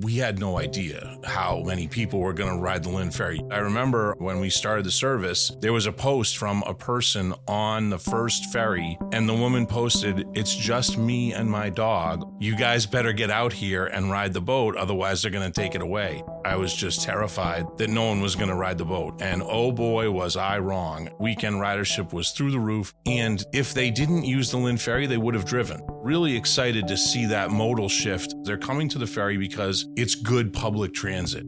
We had no idea how many people were going to ride the Lynn Ferry. I remember when we started the service, there was a post from a person on the first ferry, and the woman posted, "It's just me and my dog. You guys better get out here and ride the boat, otherwise they're going to take it away." I was just terrified that no one was going to ride the boat. And oh boy, was I wrong. Weekend ridership was through the roof. And if they didn't use the Lynn Ferry, they would have driven. Really excited to see that modal shift. They're coming to the ferry because it's good public transit.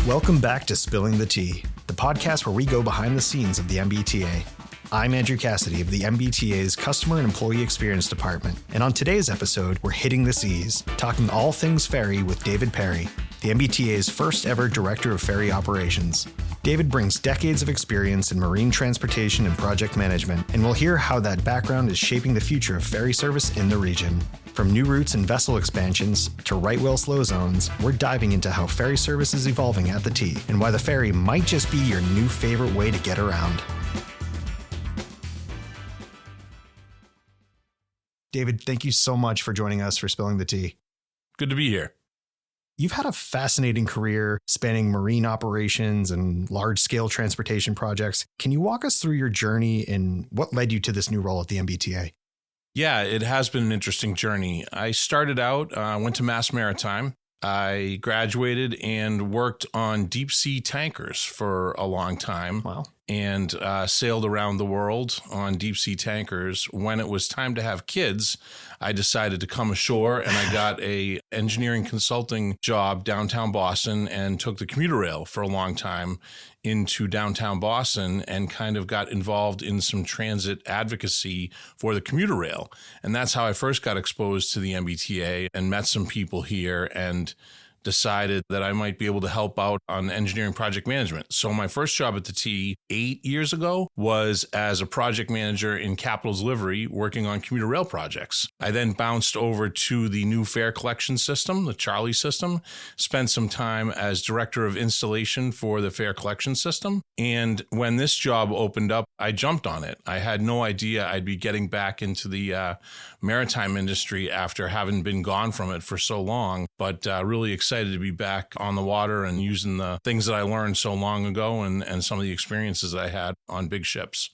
Welcome back to Spilling the Tea, the podcast where we go behind the scenes of the MBTA. I'm Andrew Cassidy of the MBTA's Customer and Employee Experience Department, and on today's episode, we're hitting the seas, talking all things ferry with David Perry, the MBTA's first ever Director of Ferry Operations. David brings decades of experience in marine transportation and project management, and we'll hear how that background is shaping the future of ferry service in the region. From new routes and vessel expansions to right whale slow zones, we're diving into how ferry service is evolving at the T and why the ferry might just be your new favorite way to get around. David, thank you so much for joining us for Spilling the Tea. Good to be here. You've had a fascinating career spanning marine operations and large-scale transportation projects. Can you walk us through your journey and what led you to this new role at the MBTA? Yeah, it has been an interesting journey. I started out, went to Mass Maritime. I graduated and worked on deep sea tankers for a long time. Wow. And sailed around the world on deep sea tankers. When it was time to have kids, I decided to come ashore, and I got a engineering consulting job downtown Boston and took the commuter rail for a long time into downtown Boston and kind of got involved in some transit advocacy for the commuter rail. And that's how I first got exposed to the MBTA and met some people here and decided that I might be able to help out on engineering project management. So my first job at the T 8 years ago was as a project manager in capital delivery working on commuter rail projects. I then bounced over to the new fare collection system, the Charlie system, spent some time as director of installation for the fare collection system. And when this job opened up, I jumped on it. I had no idea I'd be getting back into the maritime industry after having been gone from it for so long, but really excited to be back on the water and using the things that I learned so long ago and some of the experiences I had on big ships.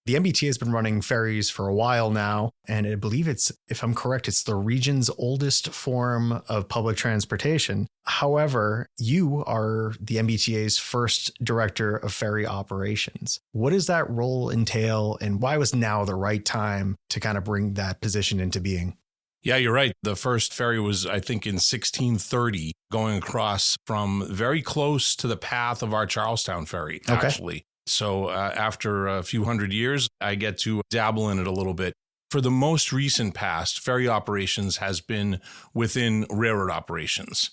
The MBTA has been running ferries for a while now, and I believe if I'm correct, it's the region's oldest form of public transportation. However, you are the MBTA's first Director of Ferry Operations. What does that role entail, and why was now the right time to kind of bring that position into being? Yeah, you're right. The first ferry was, I think, in 1630, going across from very close to the path of our Charlestown ferry, actually. So after a few hundred years, I get to dabble in it a little bit. For the most recent past, ferry operations has been within railroad operations.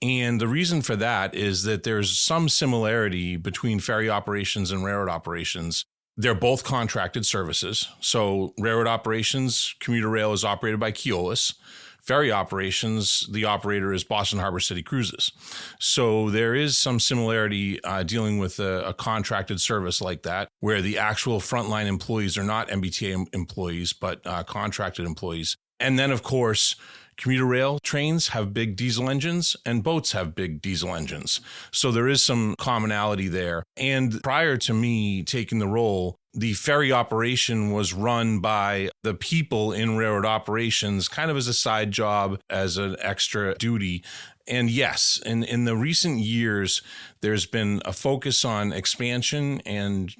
And the reason for that is that there's some similarity between ferry operations and railroad operations. They're both contracted services. So railroad operations, commuter rail is operated by Keolis. Ferry operations, the operator is Boston Harbor City Cruises. So there is some similarity dealing with a contracted service like that, where the actual frontline employees are not MBTA employees, but contracted employees. And then, of course, commuter rail trains have big diesel engines and boats have big diesel engines. So there is some commonality there. And prior to me taking the role, the ferry operation was run by the people in railroad operations kind of as a side job, as an extra duty. And yes, in the recent years, there's been a focus on expansion and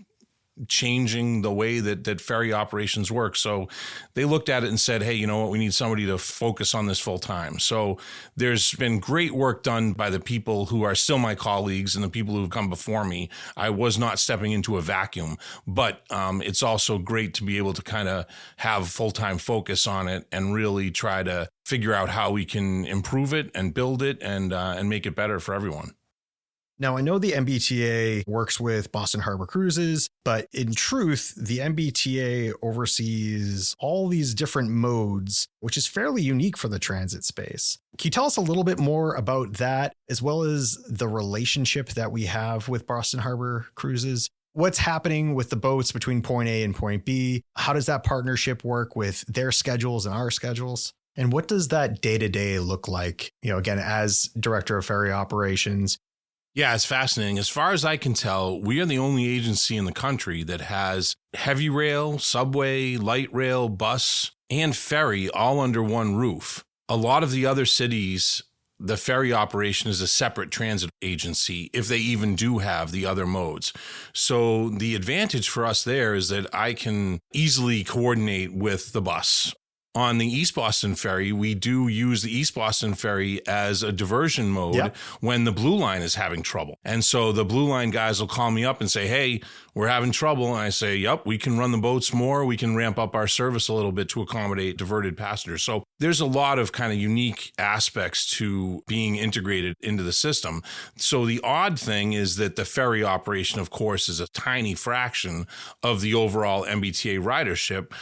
changing the way that ferry operations work. So they looked at it and said, hey, you know what, we need somebody to focus on this full time. So there's been great work done by the people who are still my colleagues and the people who've come before me. I was not stepping into a vacuum, but it's also great to be able to kind of have full-time focus on it and really try to figure out how we can improve it and build it and make it better for everyone. Now, I know the MBTA works with Boston Harbor Cruises, but in truth, the MBTA oversees all these different modes, which is fairly unique for the transit space. Can you tell us a little bit more about that, as well as the relationship that we have with Boston Harbor Cruises? What's happening with the boats between point A and point B? How does that partnership work with their schedules and our schedules? And what does that day-to-day look like, again, as Director of Ferry Operations? Yeah, it's fascinating. As far as I can tell, we are the only agency in the country that has heavy rail, subway, light rail, bus, and ferry all under one roof. A lot of the other cities, the ferry operation is a separate transit agency, if they even do have the other modes. So the advantage for us there is that I can easily coordinate with the bus. On the East Boston Ferry, we do use the East Boston Ferry as a diversion mode when the Blue Line is having trouble. And so the Blue Line guys will call me up and say, hey, we're having trouble. And I say, yep, we can run the boats more. We can ramp up our service a little bit to accommodate diverted passengers. So there's a lot of kind of unique aspects to being integrated into the system. So the odd thing is that the ferry operation, of course, is a tiny fraction of the overall MBTA ridership.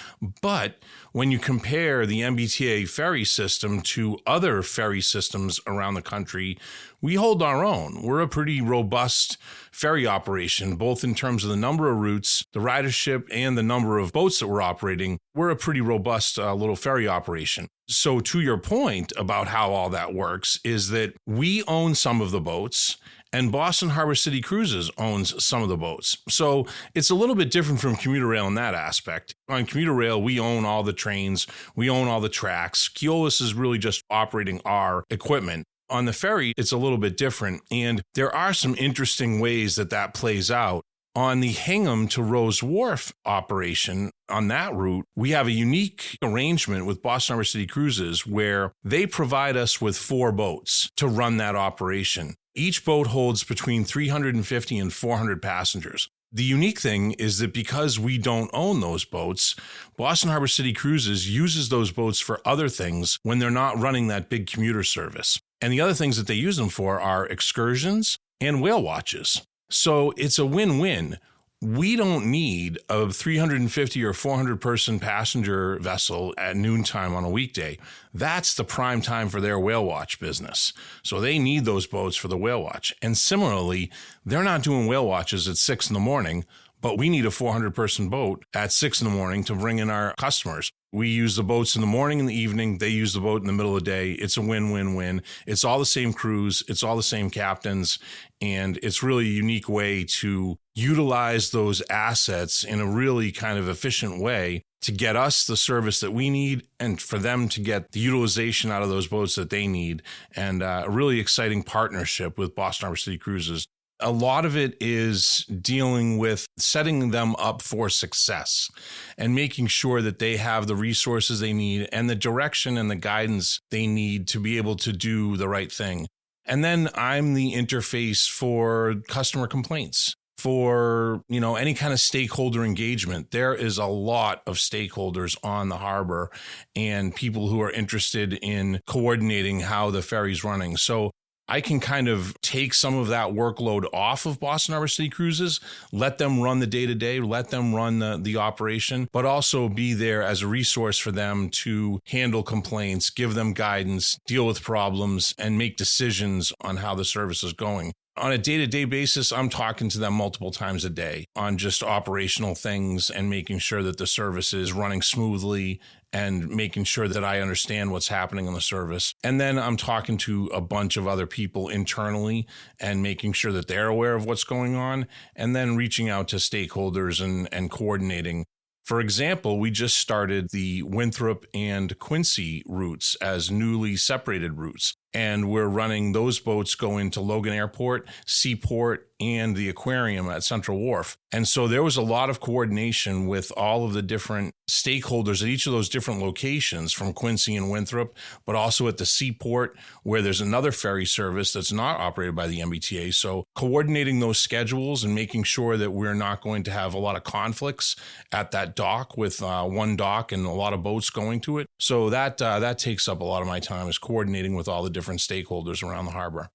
But when you compare the MBTA ferry system to other ferry systems around the country, we hold our own. We're a pretty robust ferry operation, both in terms of the number of routes, the ridership, and the number of boats that we're operating. We're a pretty robust little ferry operation. So to your point about how all that works is that we own some of the boats, and Boston Harbor City Cruises owns some of the boats. So it's a little bit different from commuter rail in that aspect. On commuter rail, we own all the trains, we own all the tracks. Keolis is really just operating our equipment. On the ferry, it's a little bit different, and there are some interesting ways that plays out. On the Hingham to Rose Wharf operation, on that route, we have a unique arrangement with Boston Harbor City Cruises where they provide us with 4 boats to run that operation. Each boat holds between 350 and 400 passengers. The unique thing is that because we don't own those boats, Boston Harbor City Cruises uses those boats for other things when they're not running that big commuter service. And the other things that they use them for are excursions and whale watches. So it's a win-win. We don't need a 350 or 400 person passenger vessel at noontime on a weekday. That's the prime time for their whale watch business. So they need those boats for the whale watch. And similarly, they're not doing whale watches at 6 a.m, but we need a 400 person boat at 6 a.m. to bring in our customers. We use the boats in the morning and the evening. They use the boat in the middle of the day. It's a win-win-win. It's all the same crews. It's all the same captains. And it's really a unique way to utilize those assets in a really kind of efficient way to get us the service that we need and for them to get the utilization out of those boats that they need. And a really exciting partnership with Boston Harbor City Cruises. A lot of it is dealing with setting them up for success and making sure that they have the resources they need and the direction and the guidance they need to be able to do the right thing. And then I'm the interface for customer complaints, for, any kind of stakeholder engagement. There is a lot of stakeholders on the harbor and people who are interested in coordinating how the ferry's running. So I can kind of take some of that workload off of Boston Harbor City Cruises, let them run the day-to-day, let them run the operation, but also be there as a resource for them to handle complaints, give them guidance, deal with problems, and make decisions on how the service is going. On a day-to-day basis, I'm talking to them multiple times a day on just operational things and making sure that the service is running smoothly and making sure that I understand what's happening on the service. And then I'm talking to a bunch of other people internally and making sure that they're aware of what's going on, and then reaching out to stakeholders and coordinating. For example, we just started the Winthrop and Quincy routes as newly separated routes. And we're running those boats go into Logan Airport, Seaport, and the aquarium at Central Wharf. And so there was a lot of coordination with all of the different stakeholders at each of those different locations from Quincy and Winthrop, but also at the Seaport, where there's another ferry service that's not operated by the MBTA. So coordinating those schedules and making sure that we're not going to have a lot of conflicts at that dock with one dock and a lot of boats going to it. So that takes up a lot of my time, is coordinating with all the different stakeholders around the harbor.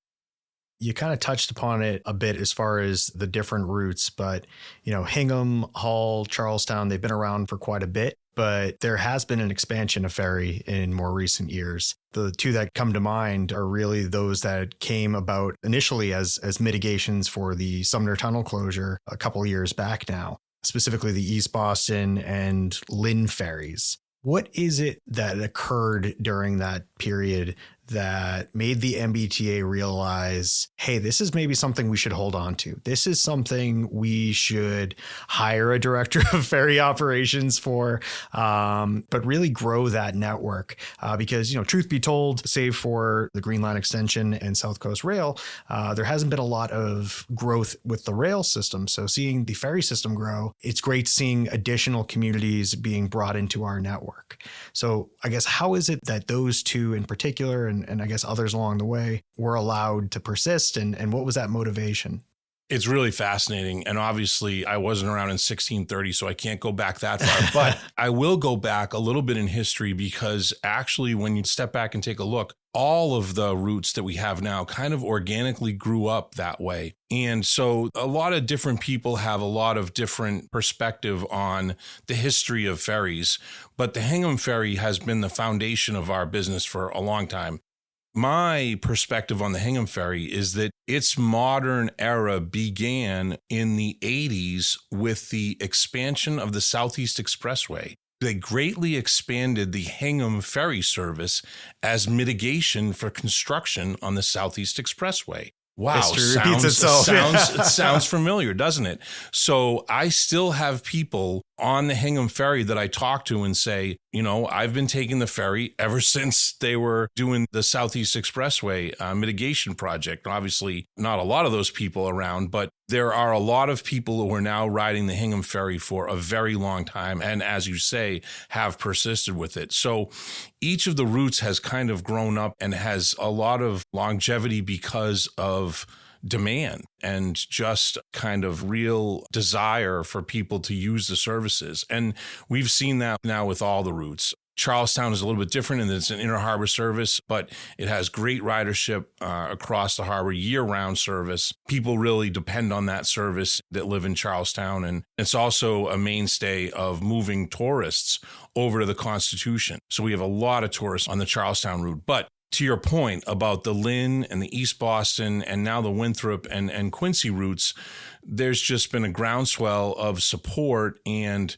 You kind of touched upon it a bit as far as the different routes, but, Hingham, Hull, Charlestown, they've been around for quite a bit, but there has been an expansion of ferry in more recent years. The two that come to mind are really those that came about initially as mitigations for the Sumner Tunnel closure a couple of years back now, specifically the East Boston and Lynn ferries. What is it that occurred during that period that made the MBTA realize, hey, this is maybe something we should hold on to? This is something we should hire a director of ferry operations for, but really grow that network. Because, truth be told, save for the Green Line extension and South Coast Rail, there hasn't been a lot of growth with the rail system. So seeing the ferry system grow, it's great seeing additional communities being brought into our network. So I guess, how is it that those two in particular, and I guess others along the way, were allowed to persist, and what was that motivation? It's really fascinating. And obviously, I wasn't around in 1630, so I can't go back that far. But I will go back a little bit in history, because actually, when you step back and take a look, all of the routes that we have now kind of organically grew up that way. And so a lot of different people have a lot of different perspective on the history of ferries. But the Hingham Ferry has been the foundation of our business for a long time. My perspective on the Hingham Ferry is that its modern era began in the 80s with the expansion of the Southeast Expressway. They greatly expanded the Hingham Ferry service as mitigation for construction on the Southeast Expressway. Wow, history repeats itself. It sounds familiar, doesn't it? So I still have people on the Hingham Ferry that I talk to and say, I've been taking the ferry ever since they were doing the Southeast Expressway mitigation project. Obviously, not a lot of those people around, but there are a lot of people who are now riding the Hingham Ferry for a very long time. And as you say, have persisted with it. So each of the routes has kind of grown up and has a lot of longevity because of demand and just kind of real desire for people to use the services. And we've seen that now with all the routes. Charlestown is a little bit different in that it's an inner harbor service, but it has great ridership across the harbor, year-round service. People really depend on that service that live in Charlestown. And it's also a mainstay of moving tourists over to the Constitution. So we have a lot of tourists on the Charlestown route. But to your point about the Lynn and the East Boston and now the Winthrop and Quincy routes, there's just been a groundswell of support and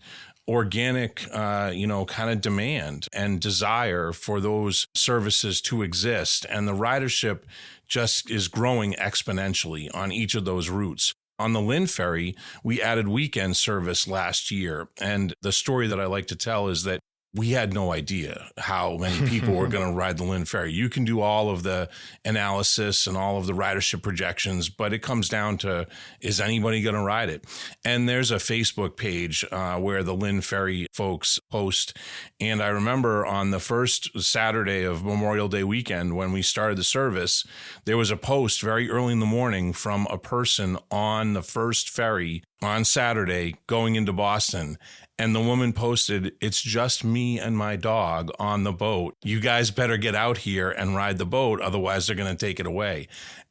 organic, kind of demand and desire for those services to exist. And the ridership just is growing exponentially on each of those routes. On the Lynn Ferry, we added weekend service last year. And the story that I like to tell is that we had no idea how many people were going to ride the Lynn Ferry. You can do all of the analysis and all of the ridership projections, but it comes down to, is anybody going to ride it? And there's a Facebook page where the Lynn Ferry folks post. And I remember on the first Saturday of Memorial Day weekend, when we started the service, there was a post very early in the morning from a person on the first ferry on Saturday going into Boston. And the woman posted, "It's just me and my dog on the boat. You guys better get out here and ride the boat. Otherwise, they're going to take it away."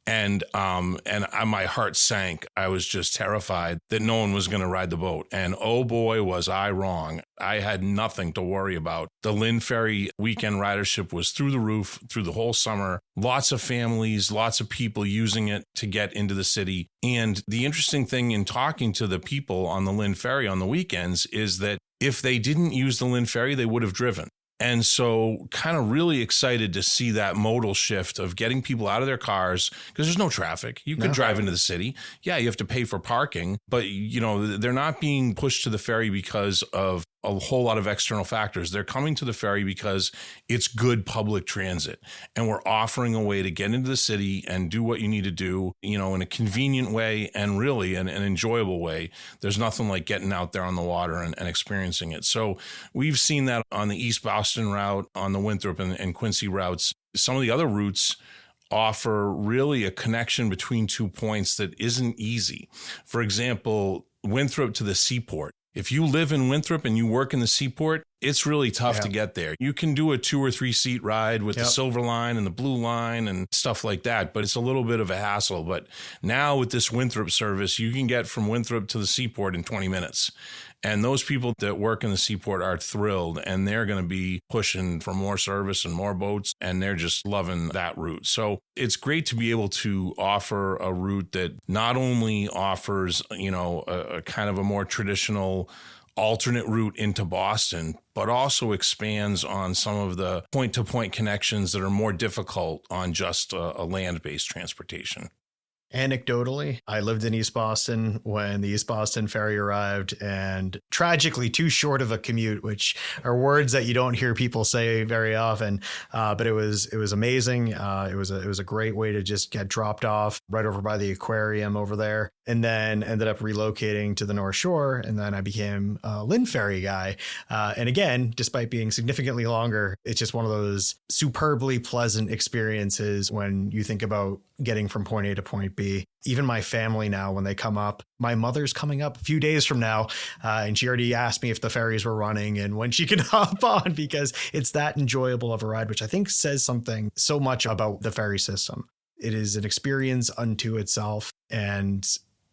And my heart sank. I was just terrified that no one was going to ride the boat. And oh boy, was I wrong. I had nothing to worry about. The Lynn Ferry weekend ridership was through the roof through the whole summer. Lots of families, lots of people using it to get into the city. And the interesting thing in talking to the people on the Lynn Ferry on the weekends is that if they didn't use the Lynn Ferry, they would have driven. And so kind of really excited to see that modal shift of getting people out of their cars because there's no traffic. You could drive into the city. Yeah, you have to pay for parking, but they're not being pushed to the ferry because of a whole lot of external factors. They're coming to the ferry because it's good public transit. And we're offering a way to get into the city and do what you need to do, in a convenient way and really an enjoyable way. There's nothing like getting out there on the water and experiencing it. So we've seen that on the East Boston route, on the Winthrop and Quincy routes. Some of the other routes offer really a connection between 2 points that isn't easy. For example, Winthrop to the seaport. If you live in Winthrop and you work in the seaport, it's really tough to get there. You can do a 2 or 3 seat ride with the Silver Line and the Blue Line and stuff like that, but it's a little bit of a hassle. But now with this Winthrop service, you can get from Winthrop to the seaport in 20 minutes. And those people that work in the seaport are thrilled, and they're going to be pushing for more service and more boats, and they're just loving that route. So it's great to be able to offer a route that not only offers, a kind of a more traditional alternate route into Boston, but also expands on some of the point-to-point connections that are more difficult on just a land-based transportation. Anecdotally, I lived in East Boston when the East Boston ferry arrived, and tragically too short of a commute, which are words that you don't hear people say very often. But it was amazing. It was a great way to just get dropped off right over by the aquarium over there, and then ended up relocating to the North Shore. And then I became a Lynn Ferry guy. And again, despite being significantly longer, it's just one of those superbly pleasant experiences when you think about getting from point A to point B. Even my family now, when they come up, my mother's coming up a few days from now, and she already asked me if the ferries were running and when she could hop on, because it's that enjoyable of a ride, which I think says something so much about the ferry system. It is an experience unto itself, and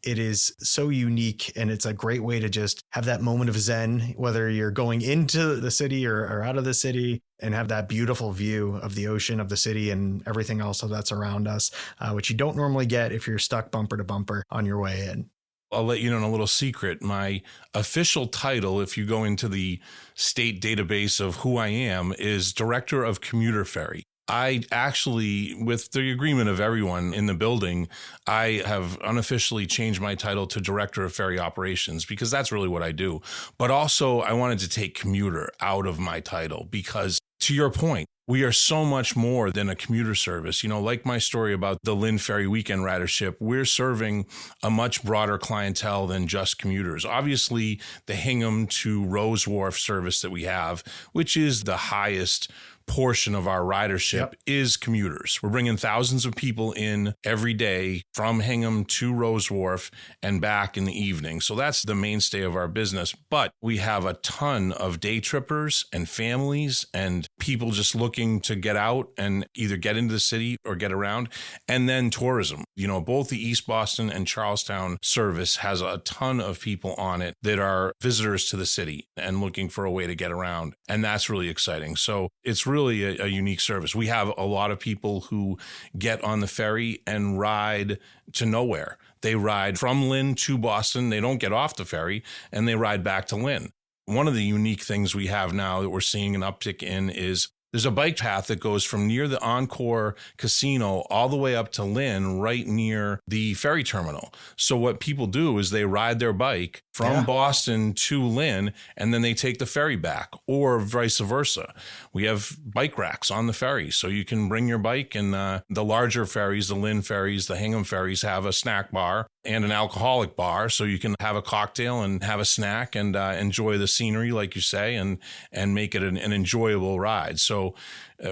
it is so unique, and it's a great way to just have that moment of zen, whether you're going into the city or out of the city, and have that beautiful view of the ocean, of the city, and everything else that's around us, which you don't normally get if you're stuck bumper to bumper on your way in. I'll let you know a little secret. My official title, if you go into the state database of who I am, is Director of Commuter Ferry. I actually, with the agreement of everyone in the building, I have unofficially changed my title to Director of Ferry Operations, because that's really what I do. But also, I wanted to take commuter out of my title because, to your point, we are so much more than a commuter service. Like my story about the Lynn Ferry weekend ridership, we're serving a much broader clientele than just commuters. Obviously, the Hingham to Rose Wharf service that we have, which is the highest portion of our ridership, is commuters. We're bringing thousands of people in every day from Hingham to Rose Wharf and back in the evening. So that's the mainstay of our business. But we have a ton of day trippers and families and people just looking to get out and either get into the city or get around. And then tourism. Both the East Boston and Charlestown service has a ton of people on it that are visitors to the city and looking for a way to get around. And that's really exciting. So it's really a unique service. We have a lot of people who get on the ferry and ride to nowhere. They ride from Lynn to Boston. They don't get off the ferry, and they ride back to Lynn. One of the unique things we have now that we're seeing an uptick in is there's a bike path that goes from near the Encore Casino all the way up to Lynn, right near the ferry terminal. So what people do is they ride their bike from Boston to Lynn, and then they take the ferry back, or vice versa. We have bike racks on the ferry, so you can bring your bike, and the larger ferries, the Lynn ferries, the Hingham ferries, have a snack bar and an alcoholic bar, so you can have a cocktail and have a snack and enjoy the scenery, like you say, and make it an enjoyable ride. So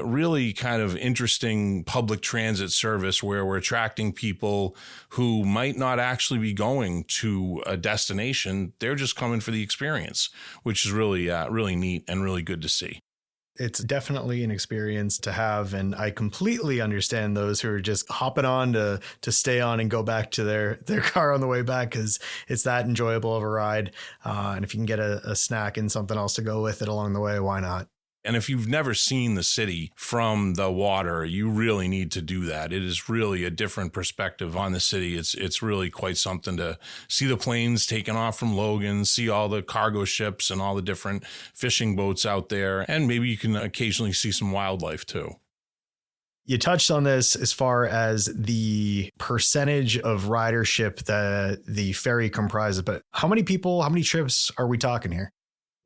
really kind of interesting public transit service where we're attracting people who might not actually be going to a destination. They're just coming for the experience, which is really, really neat and really good to see. It's definitely an experience to have, and I completely understand those who are just hopping on to stay on and go back to their car on the way back, because it's that enjoyable of a ride. And if you can get a snack and something else to go with it along the way, why not? And if you've never seen the city from the water, you really need to do that. It is really a different perspective on the city. It's really quite something to see the planes taking off from Logan, see all the cargo ships and all the different fishing boats out there. And maybe you can occasionally see some wildlife too. You touched on this as far as the percentage of ridership that the ferry comprises, but how many people, how many trips are we talking here?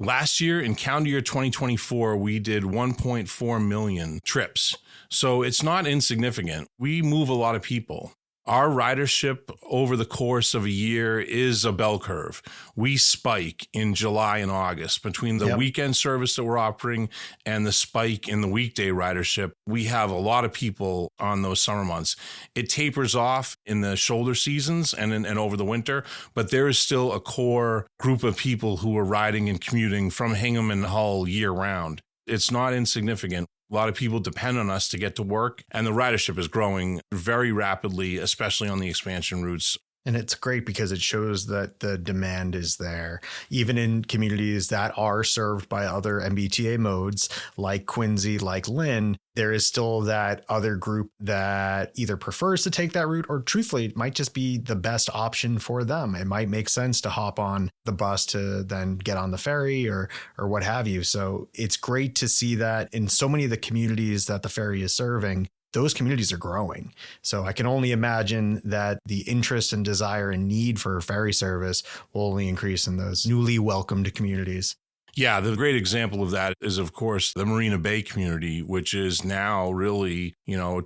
Last year, in calendar year 2024, we did 1.4 million trips. So it's not insignificant. We move a lot of people. Our ridership over the course of a year is a bell curve. We spike in July and August between the weekend service that we're offering and the spike in the weekday ridership. We have a lot of people on those summer months. It tapers off in the shoulder seasons and over the winter, but there is still a core group of people who are riding and commuting from Hingham and Hull year round. It's not insignificant. A lot of people depend on us to get to work, and the ridership is growing very rapidly, especially on the expansion routes. And it's great because it shows that the demand is there, even in communities that are served by other MBTA modes like Quincy, like Lynn. There is still that other group that either prefers to take that route or truthfully, it might just be the best option for them. It might make sense to hop on the bus to then get on the ferry or what have you. So it's great to see that in so many of the communities that the ferry is serving, those communities are growing. So I can only imagine that the interest and desire and need for ferry service will only increase in those newly welcomed communities. Yeah, the great example of that is, of course, the Marina Bay community, which is now really,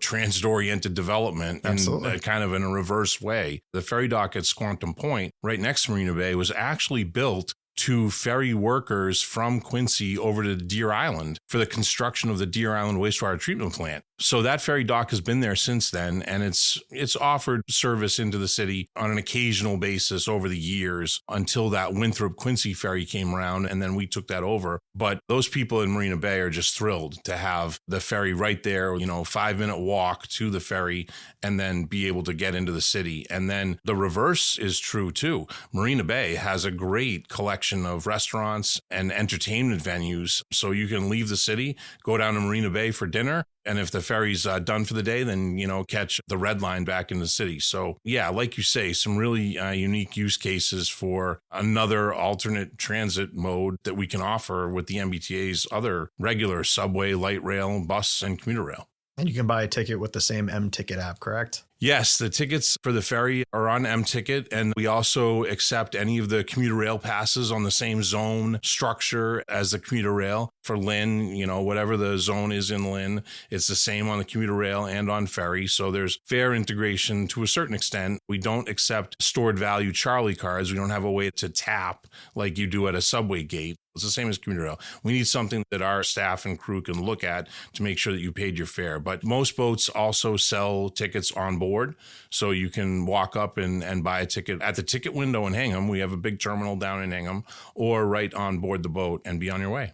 transit-oriented development and kind of in a reverse way. The ferry dock at Squantum Point, right next to Marina Bay, was actually built to ferry workers from Quincy over to Deer Island for the construction of the Deer Island wastewater treatment plant. So that ferry dock has been there since then, and it's offered service into the city on an occasional basis over the years until that Winthrop Quincy ferry came around, and then we took that over. But those people in Marina Bay are just thrilled to have the ferry right there, 5-minute walk to the ferry, and then be able to get into the city. And then the reverse is true too. Marina Bay has a great collection of restaurants and entertainment venues. So you can leave the city, go down to Marina Bay for dinner, and if the ferry's done for the day, then, catch the red line back in the city. So, yeah, like you say, some really unique use cases for another alternate transit mode that we can offer with the MBTA's other regular subway, light rail, bus, and commuter rail. And you can buy a ticket with the same M-Ticket app, correct? Yes, the tickets for the ferry are on M-Ticket, and we also accept any of the commuter rail passes on the same zone structure as the commuter rail. For Lynn, whatever the zone is in Lynn, it's the same on the commuter rail and on ferry. So there's fair integration to a certain extent. We don't accept stored value Charlie cards. We don't have a way to tap like you do at a subway gate. It's the same as commuter rail. We need something that our staff and crew can look at to make sure that you paid your fare. But most boats also sell tickets on board. So you can walk up and buy a ticket at the ticket window in Hingham. We have a big terminal down in Hingham, or right on board the boat and be on your way.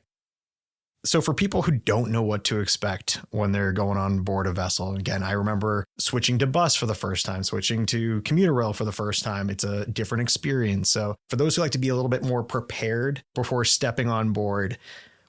So for people who don't know what to expect when they're going on board a vessel, again, I remember switching to bus for the first time, switching to commuter rail for the first time. It's a different experience. So for those who like to be a little bit more prepared before stepping on board,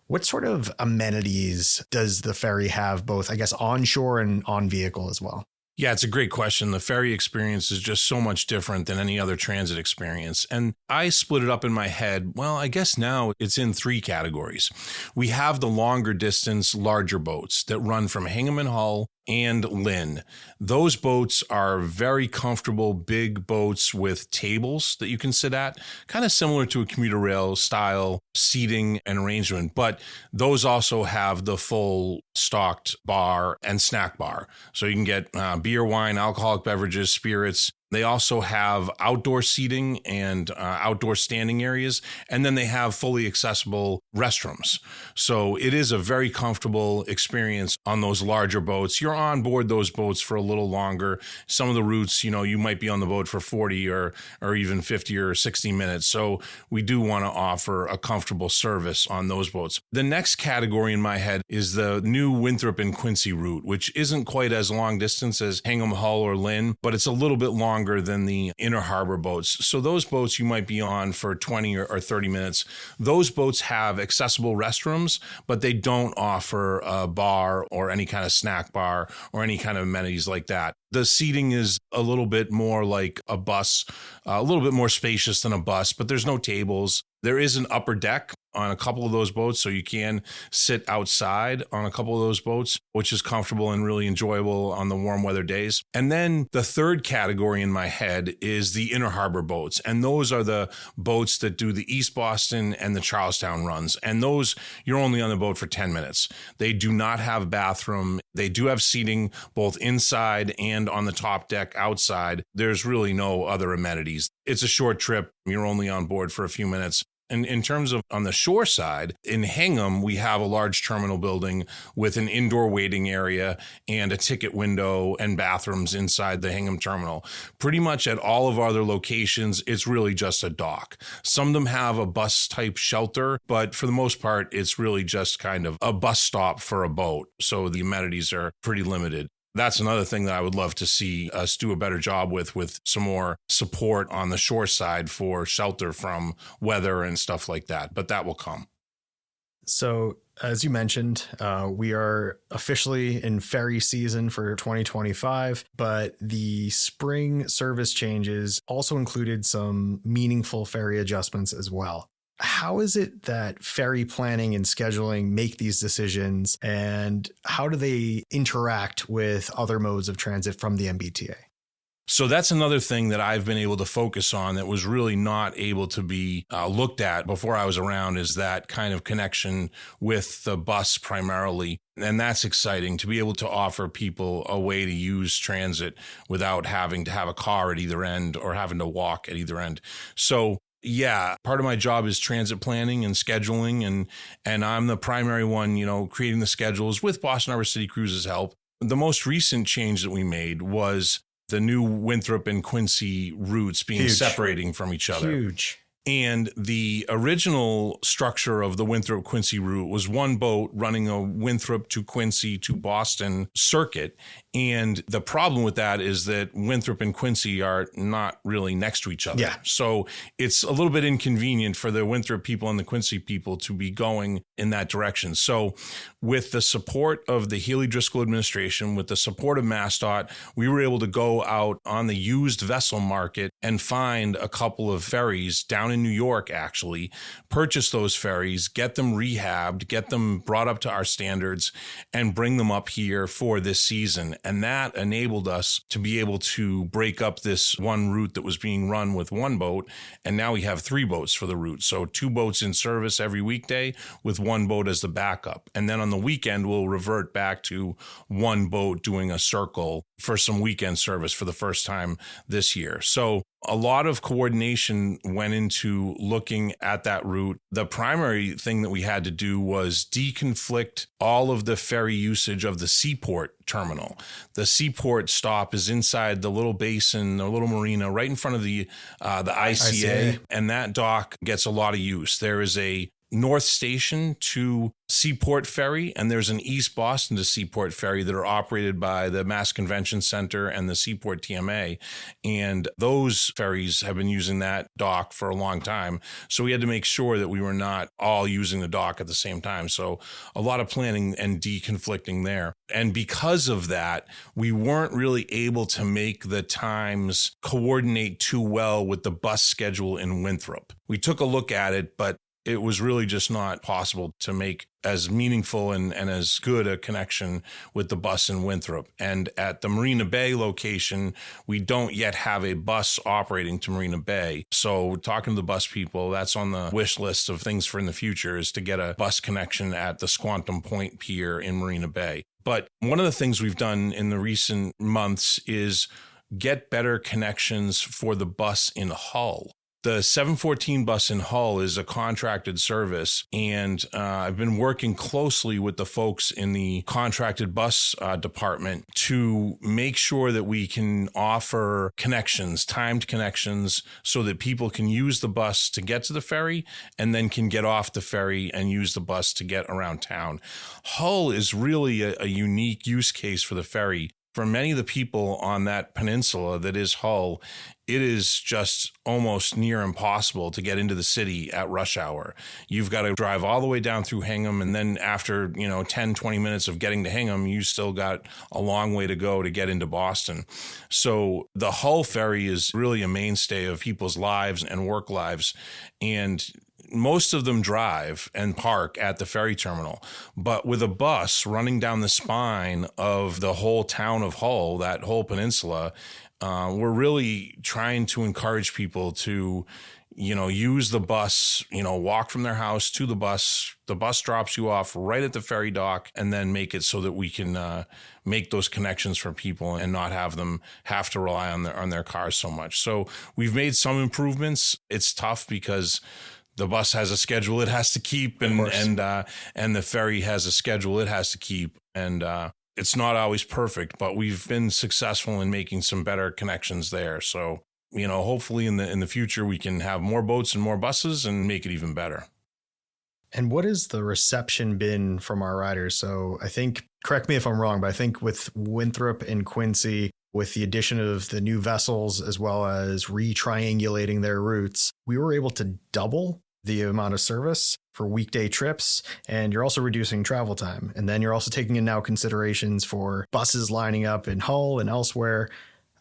what sort of amenities does the ferry have, both, I guess, onshore and on vehicle as well? Yeah, it's a great question. The ferry experience is just so much different than any other transit experience. And I split it up in my head. Well, I guess now it's in 3 categories. We have the longer distance, larger boats that run from Hingham and Hull and Lynn. Those boats are very comfortable, big boats with tables that you can sit at, kind of similar to a commuter rail style seating and arrangement. But those also have the full stocked bar and snack bar. So you can get beer, wine, alcoholic beverages, spirits. They also have outdoor seating and outdoor standing areas, and then they have fully accessible restrooms. So it is a very comfortable experience on those larger boats. You're on board those boats for a little longer. Some of the routes, you might be on the boat for 40 or even 50 or 60 minutes. So we do want to offer a comfortable service on those boats. The next category in my head is the new Winthrop and Quincy route, which isn't quite as long distance as Hingham, Hull, or Lynn, but it's a little bit longer than the inner harbor boats. So those boats you might be on for 20 or 30 minutes. Those boats have accessible restrooms, but they don't offer a bar or any kind of snack bar or any kind of amenities like that. The seating is a little bit more like a bus, a little bit more spacious than a bus, but there's no tables. There is an upper deck on a couple of those boats. So you can sit outside on a couple of those boats, which is comfortable and really enjoyable on the warm weather days. And then the third category in my head is the inner harbor boats. And those are the boats that do the East Boston and the Charlestown runs. And those, you're only on the boat for 10 minutes. They do not have a bathroom. They do have seating both inside and on the top deck outside. There's really no other amenities. It's a short trip. You're only on board for a few minutes. And in terms of on the shore side, in Hingham, we have a large terminal building with an indoor waiting area and a ticket window and bathrooms inside the Hingham terminal. Pretty much at all of our other locations, it's really just a dock. Some of them have a bus type shelter, but for the most part, it's really just kind of a bus stop for a boat. So the amenities are pretty limited. That's another thing that I would love to see us do a better job with some more support on the shore side for shelter from weather and stuff like that. But that will come. So, as you mentioned, we are officially in ferry season for 2025, but the spring service changes also included some meaningful ferry adjustments as well. How is it that ferry planning and scheduling make these decisions, and how do they interact with other modes of transit from the MBTA? So that's another thing that I've been able to focus on that was really not able to be looked at before I was around, is that kind of connection with the bus primarily. And that's exciting to be able to offer people a way to use transit without having to have a car at either end or having to walk at either end. So yeah, part of my job is transit planning and scheduling, and I'm the primary one, creating the schedules with Boston Harbor City Cruises' help. The most recent change that we made was the new Winthrop and Quincy routes being separating from each other. Huge. And the original structure of the Winthrop-Quincy route was one boat running a Winthrop to Quincy to Boston circuit. And the problem with that is that Winthrop and Quincy are not really next to each other. Yeah. So it's a little bit inconvenient for the Winthrop people and the Quincy people to be going in that direction. So with the support of the Healy Driscoll administration, with the support of MassDOT, we were able to go out on the used vessel market and find a couple of ferries down in New York, actually, purchase those ferries, get them rehabbed, get them brought up to our standards, and bring them up here for this season. And that enabled us to be able to break up this one route that was being run with one boat. And now we have 3 boats for the route. So 2 boats in service every weekday with 1 boat as the backup. And then on the weekend, we'll revert back to 1 boat doing a circle for some weekend service for the first time this year. So a lot of coordination went into looking at that route. The primary thing that we had to do was deconflict all of the ferry usage of the Seaport terminal. The Seaport stop is inside the little basin, the little marina right in front of the ICA, and that dock gets a lot of use. There is a North Station to Seaport Ferry, and there's an East Boston to Seaport Ferry that are operated by the Mass Convention Center and the Seaport TMA. And those ferries have been using that dock for a long time. So we had to make sure that we were not all using the dock at the same time. So a lot of planning and deconflicting there. And because of that, we weren't really able to make the times coordinate too well with the bus schedule in Winthrop. We took a look at it, but it was really just not possible to make as meaningful and as good a connection with the bus in Winthrop. And at the Marina Bay location, we don't yet have a bus operating to Marina Bay. So talking to the bus people, that's on the wish list of things for in the future, is to get a bus connection at the Squantum Point Pier in Marina Bay. But one of the things we've done in the recent months is get better connections for the bus in Hull. The 714 bus in Hull is a contracted service, and I've been working closely with the folks in the contracted bus department to make sure that we can offer connections, timed connections, so that people can use the bus to get to the ferry and then can get off the ferry and use the bus to get around town. Hull is really a unique use case for the ferry. For many of the people on that peninsula that is Hull, it is just almost near impossible to get into the city at rush hour. You've got to drive all the way down through Hingham, and then after 10, 20 minutes of getting to Hingham, you still got a long way to go to get into Boston. So the Hull ferry is really a mainstay of people's lives and work lives. And most of them drive and park at the ferry terminal. But with a bus running down the spine of the whole town of Hull, that whole peninsula, we're really trying to encourage people to, use the bus, walk from their house to the bus. The bus drops you off right at the ferry dock, and then make it so that we can make those connections for people and not have them have to rely on their cars so much. So we've made some improvements. It's tough because the bus has a schedule it has to keep, and the ferry has a schedule it has to keep, and it's not always perfect, but we've been successful in making some better connections there. So, hopefully in the future we can have more boats and more buses and make it even better. And what has the reception been from our riders? So I think, correct me if I'm wrong, but I think with Winthrop and Quincy, with the addition of the new vessels, as well as re-triangulating their routes, we were able to double the amount of service for weekday trips, and you're also reducing travel time. And then you're also taking in now considerations for buses lining up in Hull and elsewhere.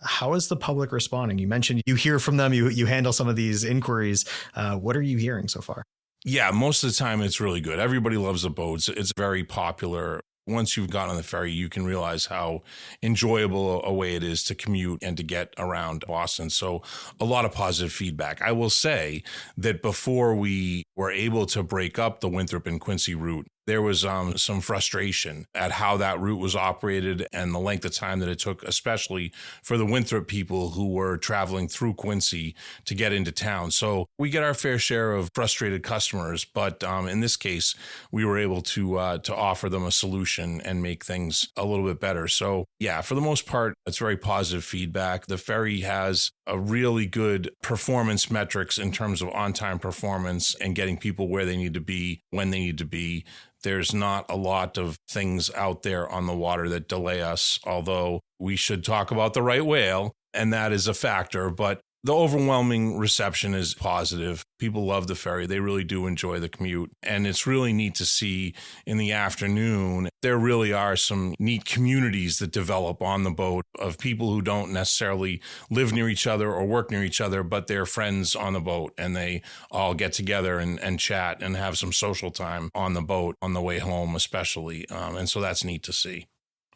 How is the public responding? You mentioned you hear from them, you handle some of these inquiries. What are you hearing so far? Yeah, most of the time it's really good. Everybody loves the boats. It's very popular. Once you've gotten on the ferry, you can realize how enjoyable a way it is to commute and to get around Boston. So a lot of positive feedback. I will say that before we were able to break up the Winthrop and Quincy route, there was some frustration at how that route was operated and the length of time that it took, especially for the Winthrop people who were traveling through Quincy to get into town. So we get our fair share of frustrated customers, but in this case, we were able to offer them a solution and make things a little bit better. So yeah, for the most part, it's very positive feedback. The ferry has a really good performance metrics in terms of on-time performance and getting people where they need to be when they need to be. There's not a lot of things out there on the water that delay us, although we should talk about the right whale, and that is a factor. But the overwhelming reception is positive. People love the ferry. They really do enjoy the commute. And it's really neat to see in the afternoon, there really are some neat communities that develop on the boat of people who don't necessarily live near each other or work near each other, but they're friends on the boat, and they all get together and chat and have some social time on the boat on the way home, especially. And so that's neat to see.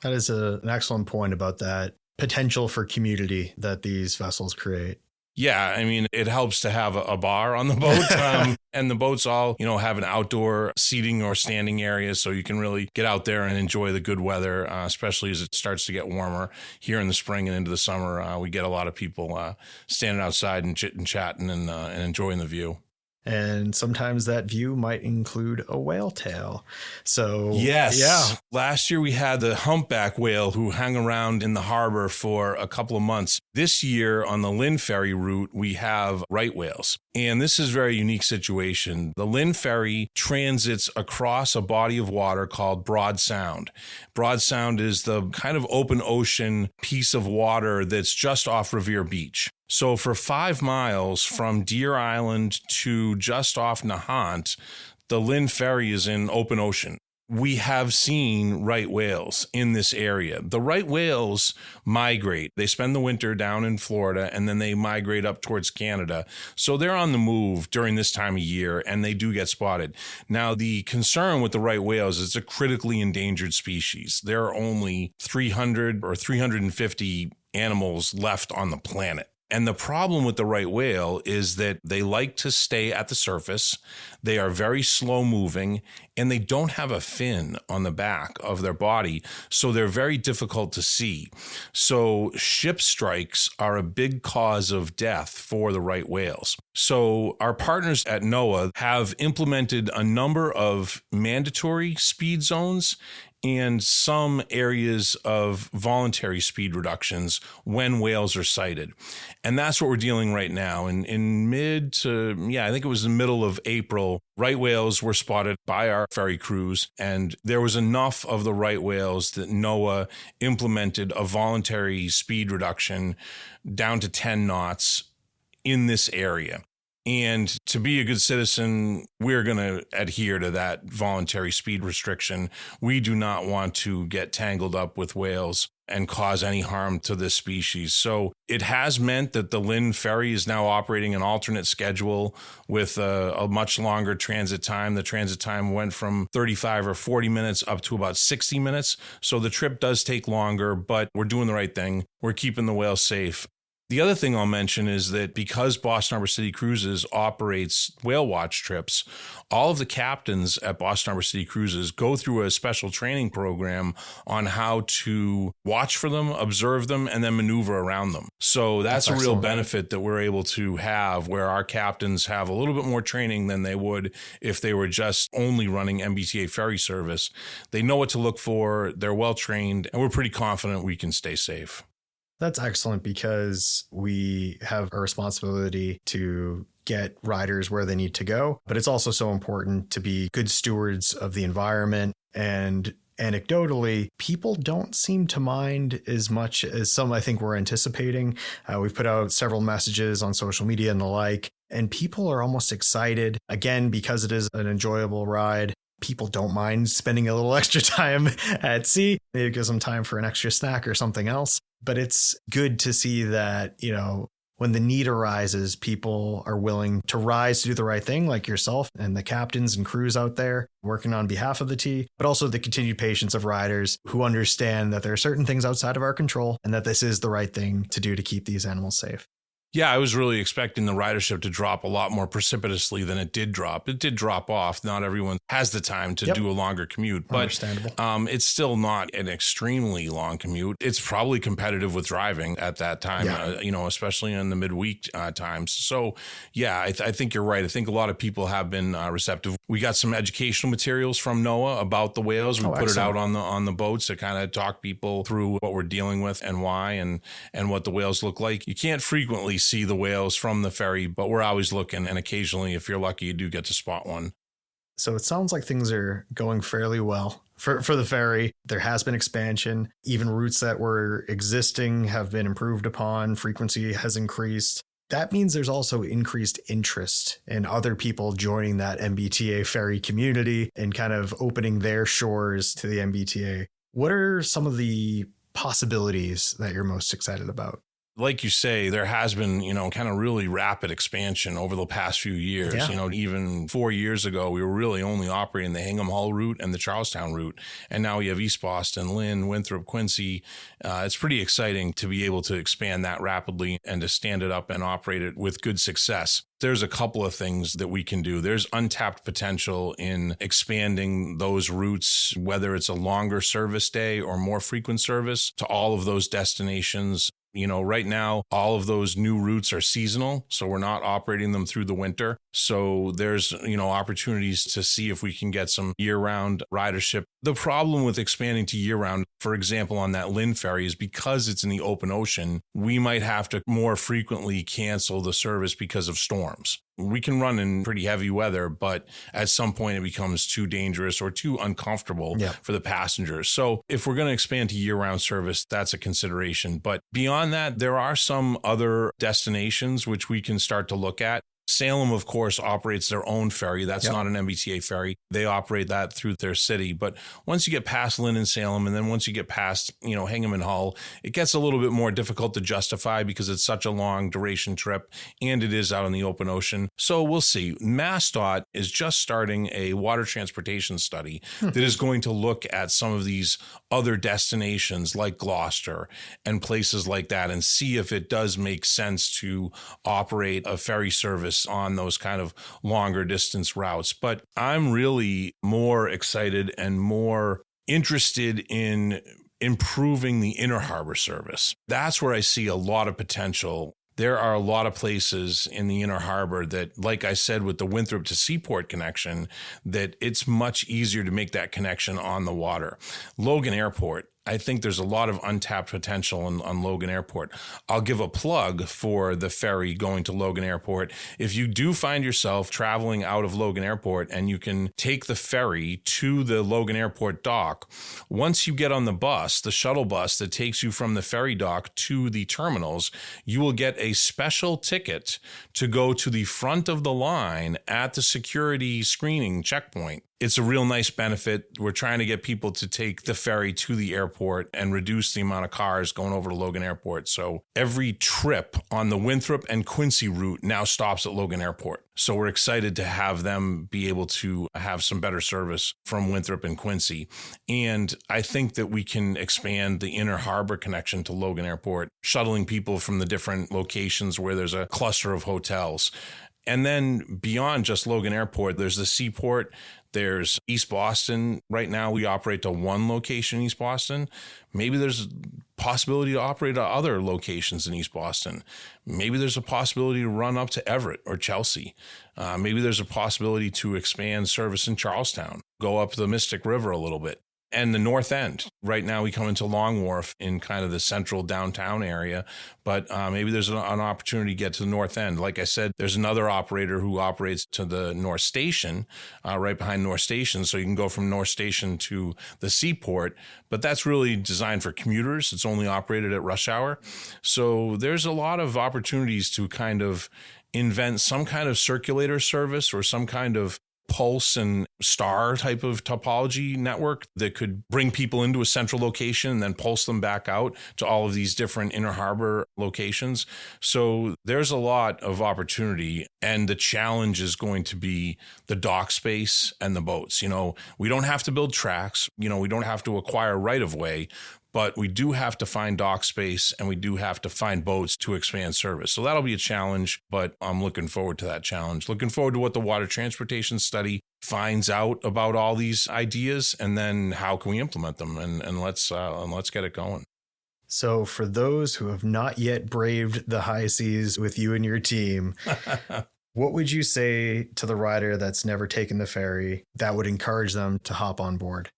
That is an excellent point about that potential for community that these vessels create. Yeah, I mean, it helps to have a bar on the boat, and the boats all, have an outdoor seating or standing area, so you can really get out there and enjoy the good weather, especially as it starts to get warmer here in the spring and into the summer. We get a lot of people standing outside and chatting and enjoying the view. And sometimes that view might include a whale tail. So, yes. Yeah. Last year we had the humpback whale who hung around in the harbor for a couple of months. This year on the Lynn Ferry route, we have right whales. And this is a very unique situation. The Lynn Ferry transits across a body of water called Broad Sound. Broad Sound is the kind of open ocean piece of water that's just off Revere Beach. So for 5 miles from Deer Island to just off Nahant, the Lynn Ferry is in open ocean. We have seen right whales in this area. The right whales migrate. They spend the winter down in Florida, and then they migrate up towards Canada. So they're on the move during this time of year, and they do get spotted. Now, the concern with the right whales is it's a critically endangered species. There are only 300 or 350 animals left on the planet. And the problem with the right whale is that they like to stay at the surface. They are very slow moving, and they don't have a fin on the back of their body, so they're very difficult to see. So ship strikes are a big cause of death for the right whales. So our partners at NOAA have implemented a number of mandatory speed zones and some areas of voluntary speed reductions when whales are sighted. And that's what we're dealing right now. I think it was the middle of April, right whales were spotted by our ferry crews, and there was enough of the right whales that NOAA implemented a voluntary speed reduction down to 10 knots in this area. And to be a good citizen, we're going to adhere to that voluntary speed restriction. We do not want to get tangled up with whales and cause any harm to this species. So it has meant that the Lynn Ferry is now operating an alternate schedule with a much longer transit time. The transit time went from 35 or 40 minutes up to about 60 minutes. So the trip does take longer, but we're doing the right thing. We're keeping the whales safe. The other thing I'll mention is that because Boston Harbor City Cruises operates whale watch trips, all of the captains at Boston Harbor City Cruises go through a special training program on how to watch for them, observe them, and then maneuver around them. So that's a real benefit that we're able to have, where our captains have a little bit more training than they would if they were just only running MBTA ferry service. They know what to look for, they're well trained, and we're pretty confident we can stay safe. That's excellent, because we have a responsibility to get riders where they need to go, but it's also so important to be good stewards of the environment. And anecdotally, people don't seem to mind as much as some I think we're anticipating. We've put out several messages on social media and the like, and people are almost excited, again, because it is an enjoyable ride. People don't mind spending a little extra time at sea. Maybe it gives them time for an extra snack or something else. But it's good to see that, when the need arises, people are willing to rise to do the right thing, like yourself and the captains and crews out there working on behalf of the T, but also the continued patience of riders who understand that there are certain things outside of our control and that this is the right thing to do to keep these animals safe. Yeah, I was really expecting the ridership to drop a lot more precipitously than it did drop. It did drop off. Not everyone has the time to do a longer commute, but it's still not an extremely long commute. It's probably competitive with driving at that time, especially in the midweek times. So, yeah, I think you're right. I think a lot of people have been receptive. We got some educational materials from NOAA about the whales. We put it out on the boats to kind of talk people through what we're dealing with and why and what the whales look like. You can't frequently see the whales from the ferry, but we're always looking, and occasionally, if you're lucky, you do get to spot one. So it sounds like things are going fairly well for the ferry. There has been expansion. Even routes that were existing have been improved upon. Frequency has increased. That means there's also increased interest in other people joining that MBTA ferry community and kind of opening their shores to the MBTA. What are some of the possibilities that you're most excited about? Like you say, there has been, kind of really rapid expansion over the past few years. Yeah. Even 4 years ago, we were really only operating the Hingham Hull route and the Charlestown route. And now we have East Boston, Lynn, Winthrop, Quincy. It's pretty exciting to be able to expand that rapidly and to stand it up and operate it with good success. There's a couple of things that we can do. There's untapped potential in expanding those routes, whether it's a longer service day or more frequent service to all of those destinations. Right now, all of those new routes are seasonal, so we're not operating them through the winter. So there's, opportunities to see if we can get some year-round ridership. The problem with expanding to year-round, for example, on that Lynn Ferry, is because it's in the open ocean, we might have to more frequently cancel the service because of storms. We can run in pretty heavy weather, but at some point it becomes too dangerous or too uncomfortable for the passengers. So if we're going to expand to year-round service, that's a consideration. But beyond that, there are some other destinations which we can start to look at. Salem, of course, operates their own ferry. That's not an MBTA ferry. They operate that through their city. But once you get past Lynn and Salem, and then once you get past, Hingham and Hull, it gets a little bit more difficult to justify because it's such a long duration trip and it is out in the open ocean. So we'll see. MassDOT is just starting a water transportation study that is going to look at some of these other destinations like Gloucester and places like that and see if it does make sense to operate a ferry service on those kind of longer distance routes. But I'm really more excited and more interested in improving the inner harbor service. That's where I see a lot of potential. There are a lot of places in the inner harbor that, like I said, with the Winthrop to Seaport connection, that it's much easier to make that connection on the water. Logan Airport I think there's a lot of untapped potential on Logan Airport. I'll give a plug for the ferry going to Logan Airport. If you do find yourself traveling out of Logan Airport and you can take the ferry to the Logan Airport dock, once you get on the bus, the shuttle bus that takes you from the ferry dock to the terminals, you will get a special ticket to go to the front of the line at the security screening checkpoint. It's a real nice benefit. We're trying to get people to take the ferry to the airport and reduce the amount of cars going over to Logan Airport. So every trip on the Winthrop and Quincy route now stops at Logan Airport. So we're excited to have them be able to have some better service from Winthrop and Quincy. And I think that we can expand the inner harbor connection to Logan Airport, shuttling people from the different locations where there's a cluster of hotels. And then beyond just Logan Airport, there's the Seaport, there's East Boston. Right now, we operate to one location in East Boston. Maybe there's a possibility to operate at other locations in East Boston. Maybe there's a possibility to run up to Everett or Chelsea. Maybe there's a possibility to expand service in Charlestown, go up the Mystic River a little bit. And the North End. Right now, we come into Long Wharf in kind of the central downtown area, but maybe there's an opportunity to get to the North End. Like I said, there's another operator who operates to the North Station, right behind North Station, so you can go from North Station to the Seaport, but that's really designed for commuters. It's only operated at rush hour. So there's a lot of opportunities to kind of invent some kind of circulator service or some kind of pulse and star type of topology network that could bring people into a central location and then pulse them back out to all of these different inner harbor locations. So there's a lot of opportunity, and the challenge is going to be the dock space and the boats. You know, we don't have to build tracks, we don't have to acquire right of way, but we do have to find dock space and we do have to find boats to expand service. So that'll be a challenge, but I'm looking forward to that challenge. Looking forward to what the water transportation study finds out about all these ideas, and then how can we implement them, and let's get it going. So for those who have not yet braved the high seas with you and your team, what would you say to the rider that's never taken the ferry that would encourage them to hop on board?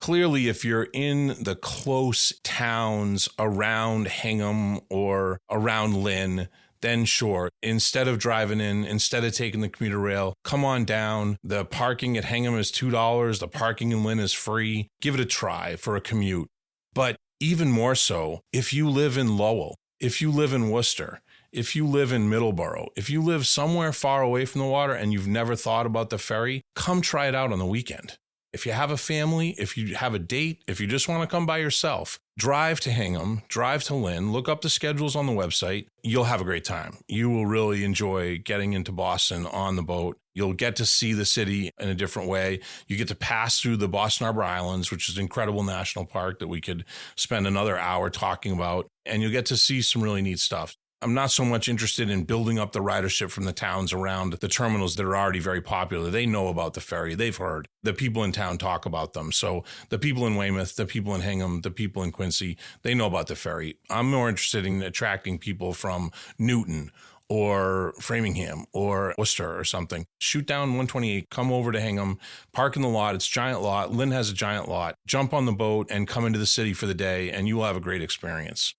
Clearly, if you're in the close towns around Hingham or around Lynn, then sure, instead of driving in, instead of taking the commuter rail, come on down. The parking at Hingham is $2. The parking in Lynn is free. Give it a try for a commute. But even more so, if you live in Lowell, if you live in Worcester, if you live in Middleborough, if you live somewhere far away from the water and you've never thought about the ferry, come try it out on the weekend. If you have a family, if you have a date, if you just want to come by yourself, drive to Hingham, drive to Lynn, look up the schedules on the website. You'll have a great time. You will really enjoy getting into Boston on the boat. You'll get to see the city in a different way. You get to pass through the Boston Harbor Islands, which is an incredible national park that we could spend another hour talking about. And you'll get to see some really neat stuff. I'm not so much interested in building up the ridership from the towns around the terminals that are already very popular. They know about the ferry. They've heard. The people in town talk about them. So the people in Weymouth, the people in Hingham, the people in Quincy, they know about the ferry. I'm more interested in attracting people from Newton or Framingham or Worcester or something. Shoot down 128, come over to Hingham, park in the lot. It's a giant lot. Lynn has a giant lot. Jump on the boat and come into the city for the day, and you will have a great experience.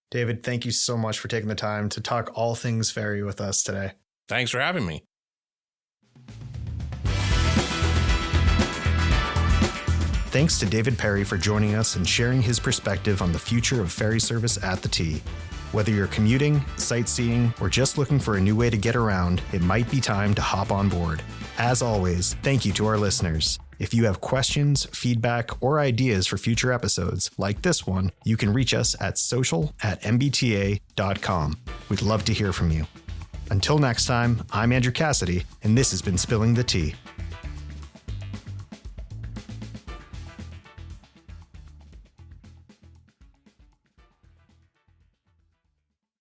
David, thank you so much for taking the time to talk all things ferry with us today. Thanks for having me. Thanks to David Perry for joining us and sharing his perspective on the future of ferry service at the T. Whether you're commuting, sightseeing, or just looking for a new way to get around, it might be time to hop on board. As always, thank you to our listeners. If you have questions, feedback, or ideas for future episodes like this one, you can reach us at social@mbta.com. We'd love to hear from you. Until next time, I'm Andrew Cassidy, and this has been Spilling the Tea.